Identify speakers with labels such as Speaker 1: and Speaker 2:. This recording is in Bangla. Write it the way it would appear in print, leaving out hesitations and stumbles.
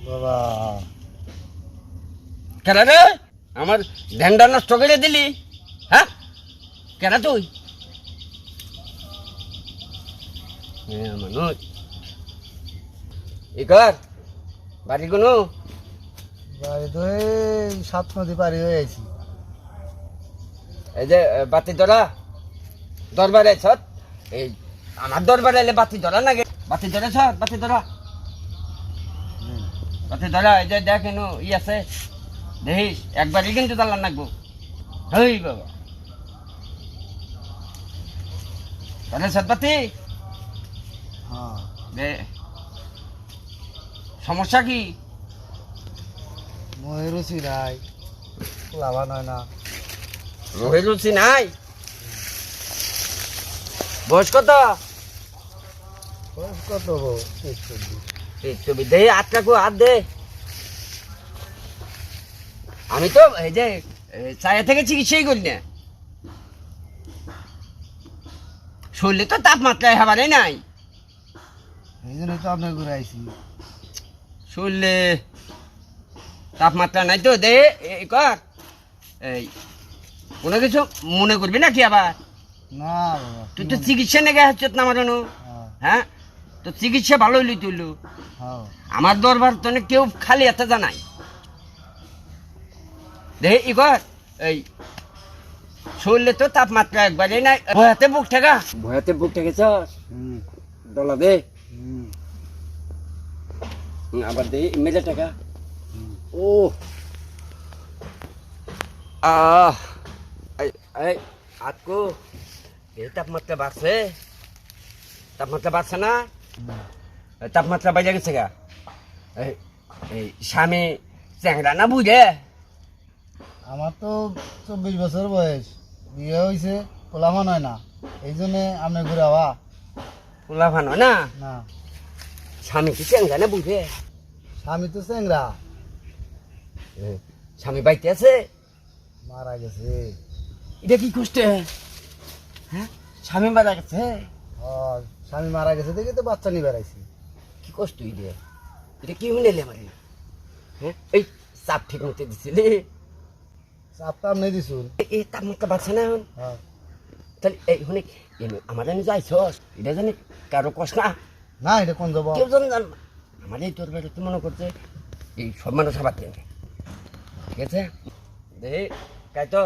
Speaker 1: বাবা
Speaker 2: কেন রে আমার ধ্যানটা নষ্ট করে দিলি হ্যাঁ কেন তুই মানুষ ই কর বাড়ি কোনো
Speaker 1: বাড়ি তো এই 7 নদী পারি হয়ে আইছি।
Speaker 2: এই যে বাতি ধরা দরবারে ছট এই আমার দরবারে এলে বাতি ধরা না বাতি ধরে ছট বাতি ধরা বাতি ধরা এই যে দেখ এনো ই আছে দেখিস একবারই কিন্তু জ্বালান লাগবো হই বাবা তাহলে ছট বাতি
Speaker 1: হ্যাঁ
Speaker 2: দে সমস্যা কি
Speaker 1: মহে রুচি নাই লাভান হয় না।
Speaker 2: রোহে রুচি নাই বয়স কত
Speaker 1: বয়স কত গো? 41।
Speaker 2: এই তো দেহি হাত কাকু হাত দে আমি তো এই যে ছায়া থেকে চিকিৎসাই করি না শরীরে তো তাপমাত্রায় হবারই নাই
Speaker 1: এই জন্যই তো আপনার ঘুরে আইছি।
Speaker 2: শরীরে তাপমাত্রা নাই তো দে এই কর এই কোনো কিছু মনে করবি নাকি আবার
Speaker 1: না বাবা
Speaker 2: তুই তো চিকিৎসা নেগে হচ্ছে না আমার জন্য হ্যাঁ তো চিকিৎসা ভালো হইলি তুইলু
Speaker 1: হ্যাঁ
Speaker 2: আমার দরবার তো কেউ খালি এত জানাই দেখে ই কর এই শরীরে তো তাপমাত্রা একবারে নাই ভয়াতে বুক ঠেকা ভয়াতে বুক ঠেকেছ ডলা দে আবার দে মেজে ঠেকা ও আহ এই আজকো এই তাপমাত্রা বাড়ছে না তাপমাত্রা বাজে গেছে গা এই স্বামী চ্যাংরা না বুঝে
Speaker 1: আমার তো 24 বছর বয়স, বিয়ে হয়েছে, পোলামান হয় না, এই জন্য আপনার ঘুরে হওয়া
Speaker 2: পোলা ভানো না
Speaker 1: না।
Speaker 2: স্বামী কি চ্যাংরা না বুঝে
Speaker 1: স্বামী তো চ্যাংরা,
Speaker 2: স্বামী বাইতে আছে
Speaker 1: মারা গেছে।
Speaker 2: এটা কি কষ্ট হ্যাঁ স্বামী মারা গেছে
Speaker 1: স্বামী মারা গেছে দেখে তো বাচ্চা নিয়ে বেড়াইছি।
Speaker 2: কি কষ্ট এটা কি হইলে আমার হ্যাঁ এই চাপ ঠিক মতো দিছিলি
Speaker 1: চাপটা আপনি দিছুন
Speaker 2: এই তাপমাত্রা বাড়ছে না এখন
Speaker 1: হ্যাঁ।
Speaker 2: তাহলে এই শুনে আমার জানি যাইছ এটা জানি কারো কষ্ট
Speaker 1: না এটা কোন যাব
Speaker 2: কেউ জান আমার এই তোর বাড়ি মনে করছে এই সব মানুষ আবার ঠিক আছে দেখি তাই তো